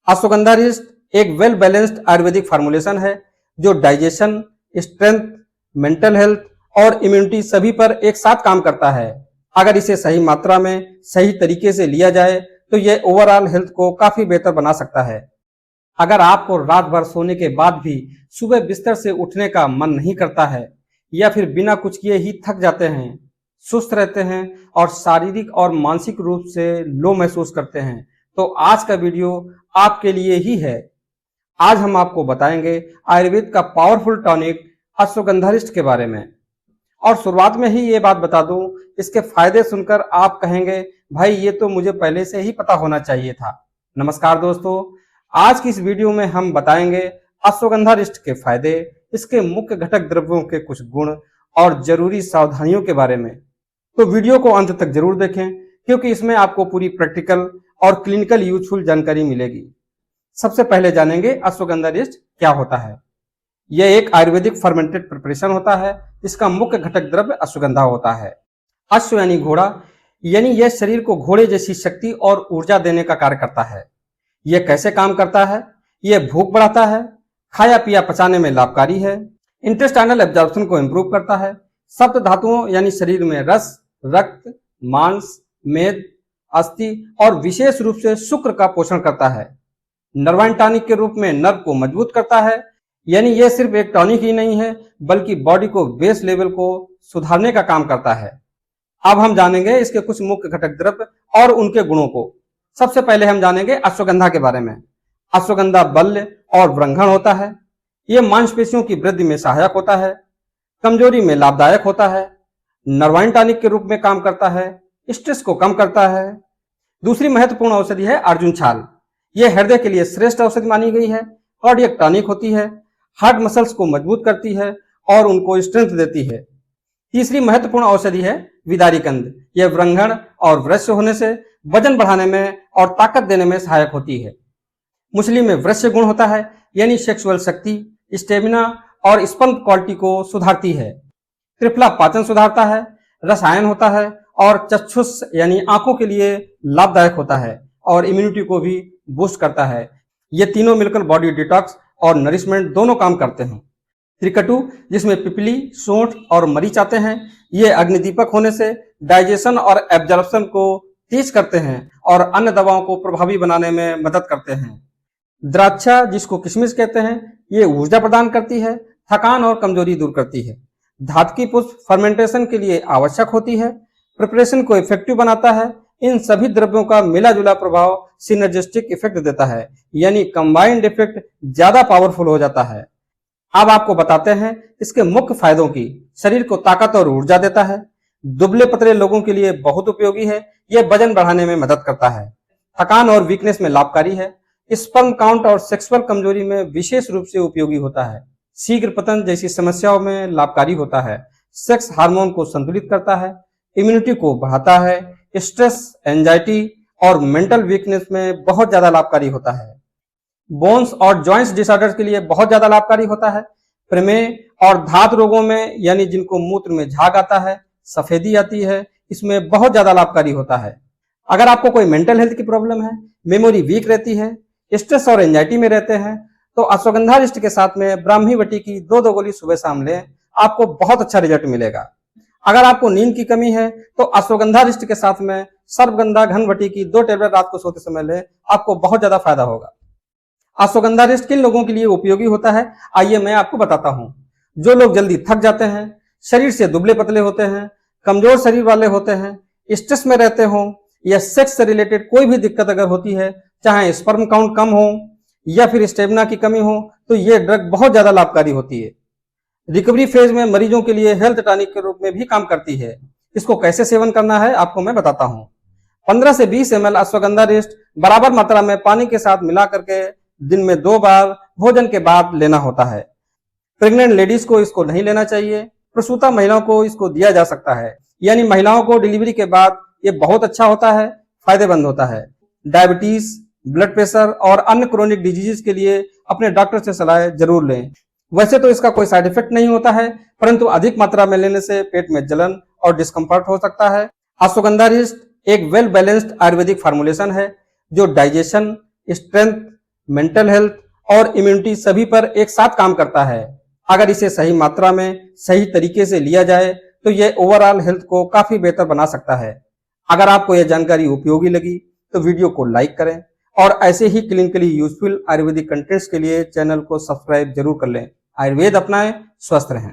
Ashwagandha wrist एक well balanced Ayurvedic formulation है जो डाइजेशन, स्ट्रेंथ, मेंटल हेल्थ और इम्यूनिटी सभी पर एक साथ काम करता है। अगर इसे सही मात्रा में सही तरीके से लिया जाए तो यह ओवरऑल हेल्थ को काफी बेहतर बना सकता है। अगर आपको रात भर सोने के बाद भी सुबह बिस्तर से उठने का मन नहीं करता है या फिर बिना कुछ किए ही थक जाते हैं, सुस्त रहते हैं और शारीरिक और मानसिक रूप से लो महसूस करते हैं, तो आज का वीडियो आपके लिए ही है। आज हम आपको बताएंगे आयुर्वेद का पावरफुल टॉनिक अश्वगंधा रिस्ट के बारे में। और शुरुआत में ही ये बात बता दूं, इसके फायदे सुनकर आप कहेंगे भाई ये तो मुझे पहले से ही पता होना चाहिए था। नमस्कार दोस्तों, आज की इस वीडियो में हम बताएंगे अश्वगंधा रिस्ट के फायदे, इसके मुख्य घटक द्रव्यों के कुछ गुण और जरूरी सावधानियों के बारे में। तो वीडियो को अंत तक जरूर देखें क्योंकि इसमें आपको पूरी प्रैक्टिकल और क्लिनिकल यूजफुल जानकारी मिलेगी। सबसे पहले जानेंगे अश्वगंधा रिस्ट क्या होता है। यह एक आयुर्वेदिक फर्मेंटेड प्रिपरेशन होता है जिसका मुख्य घटक द्रव्य अश्वगंधा होता है। अश्व यानी घोड़ा, यानी यह शरीर को घोड़े जैसी शक्ति और ऊर्जा देने का कार्य करता है। यह कैसे काम करता है? यह भूख बढ़ाता है, खाया पिया पचाने में लाभकारी है, इंटेस्टाइनल एब्जॉर्प्शन को इंप्रूव करता है, सप्त धातुओं यानी शरीर में रस, रक्त, मांस, मेद, अस्थि और विशेष रूप से शुक्र का पोषण करता है। नर्वाइन टॉनिक के रूप में नर्व को मजबूत करता है, यानी यह सिर्फ एक टॉनिक ही नहीं है बल्कि बॉडी को बेस लेवल को सुधारने का काम करता है। अब हम जानेंगे इसके कुछ मुख्य घटक द्रव्य और उनके गुणों को। सबसे पहले हम जानेंगे अश्वगंधा के बारे में। अश्वगंधा बल्य और व्रणघण होता है। यह मांसपेशियों की वृद्धि में सहायक होता है, कमजोरी में लाभदायक होता है, नर्वाइन टॉनिक के रूप में काम करता है, स्ट्रेस को कम करता है। दूसरी महत्वपूर्ण औषधि है अर्जुन छाल। यह हृदय के लिए श्रेष्ठ औषधि मानी गई है। कार्डियक टॉनिक होती है, हार्ट मसल्स को मजबूत करती है और उनको स्ट्रेंथ देती है। तीसरी महत्वपूर्ण औषधि है विदारी कंद। यह व्रणघण और वृश्य होने से वजन बढ़ाने में और ताकत देने में सहायक होती है। मुसली में वृश्य गुण होता है, यानी सेक्सुअल शक्ति, स्टेमिना और स्पर्म क्वालिटी को सुधारती है। त्रिफला पाचन सुधारता है, रसायन होता है और चक्षुष यानी आंखों के लिए लाभदायक होता है और इम्यूनिटी को भी बूस्ट करता है। ये तीनों मिलकर बॉडी डिटॉक्स और नरिशमेंट दोनों काम करते हैं। त्रिकटु, जिसमें पिपली, सोंठ और मरीच आते हैं, ये अग्निदीपक होने से डाइजेशन और एब्जॉर्प्शन को तेज करते हैं और अन्य दवाओं को प्रभावी बनाने में मदद करते हैं। द्राक्षा, जिसको किशमिश कहते हैं, ये ऊर्जा प्रदान करती है, थकान और कमजोरी दूर करती है। धातुकी पुष्प फर्मेंटेशन के लिए आवश्यक होती है, प्रिपरेशन को इफेक्टिव बनाता है। इन सभी द्रव्यों का मिला जुला प्रभाव सिनर्जिस्टिक इफेक्ट देता है, यानी कंबाइंड इफेक्ट ज्यादा पावरफुल हो जाता है। अब आपको बताते हैं इसके मुख्य फायदों की। शरीर को ताकत और ऊर्जा देता है, दुबले पतले लोगों के लिए बहुत उपयोगी है, यह वजन बढ़ाने में मदद करता है, थकान और वीकनेस में लाभकारी है, स्पर्म काउंट और सेक्सुअल कमजोरी में विशेष रूप से उपयोगी होता है, शीघ्र पतन जैसी समस्याओं में लाभकारी होता है, सेक्स हार्मोन को संतुलित करता है, इम्यूनिटी को बढ़ाता है, स्ट्रेस, एंजाइटी और मेंटल वीकनेस में बहुत ज्यादा लाभकारी होता है, बोन्स और जॉइंट्स डिसऑर्डर्स के लिए बहुत ज्यादा लाभकारी होता है, प्रमेह और धात रोगों में यानी जिनको मूत्र में झाग आता है, सफेदी आती है, इसमें बहुत ज्यादा लाभकारी होता है। अगर आपको कोई मेंटल हेल्थ की प्रॉब्लम है, मेमोरी वीक रहती है, स्ट्रेस और एंजाइटी में रहते हैं, तो अश्वगंधा रिस्ट के साथ में ब्राह्मी वटी की 2-2 गोली सुबह शाम लें, आपको बहुत अच्छा रिजल्ट मिलेगा। अगर आपको नींद की कमी है तो अश्वगंधा रिस्ट के साथ में सर्वगंधा घनवटी की 2 टेबलेट रात को सोते समय लें, आपको बहुत ज्यादा फायदा होगा। अश्वगंधा रिस्ट किन लोगों के लिए उपयोगी होता है, आइए मैं आपको बताता हूँ। जो लोग जल्दी थक जाते हैं, शरीर से दुबले पतले होते हैं, कमजोर शरीर वाले होते हैं, स्ट्रेस में रहते हो या सेक्स से रिलेटेड कोई भी दिक्कत अगर होती है, चाहे स्पर्म काउंट कम हो या फिर स्टेमिना की कमी हो, तो ये ड्रग बहुत ज्यादा लाभकारी होती है। रिकवरी फेज में मरीजों के लिए हेल्थ टॉनिक के रूप में भी काम करती है। इसको कैसे सेवन करना है आपको मैं बताता हूँ। 15 से 20 ml अश्वगंधा रिस्ट बराबर मात्रा में पानी के साथ मिला करके दिन में 2 बार भोजन के बाद लेना होता है। प्रेग्नेंट लेडीज को इसको नहीं लेना चाहिए, प्रसूता महिलाओं को इसको दिया जा सकता है, यानी महिलाओं को डिलीवरी के बाद ये बहुत अच्छा होता है, फायदेमंद होता है। डायबिटीज, ब्लड प्रेशर और अन्य क्रोनिक डिजीज के लिए अपने डॉक्टर से सलाह जरूर लें। वैसे तो इसका कोई साइड इफेक्ट नहीं होता है, परंतु अधिक मात्रा में लेने से पेट में जलन और डिस्कम्फर्ट हो सकता है। अश्वगंधा रिस्ट एक वेल बैलेंस्ड आयुर्वेदिक फार्मूलेशन है जो डाइजेशन, स्ट्रेंथ, मेंटल हेल्थ और इम्यूनिटी सभी पर एक साथ काम करता है। अगर इसे सही मात्रा में सही तरीके से लिया जाए तो यह ओवरऑल हेल्थ को काफी बेहतर बना सकता है। अगर आपको यह जानकारी उपयोगी लगी तो वीडियो को लाइक करें और ऐसे ही क्लिनिकली यूजफुल आयुर्वेदिक कंटेंट्स के लिए चैनल को सब्सक्राइब जरूर कर लें। आयुर्वेद अपनाएं, स्वस्थ रहें।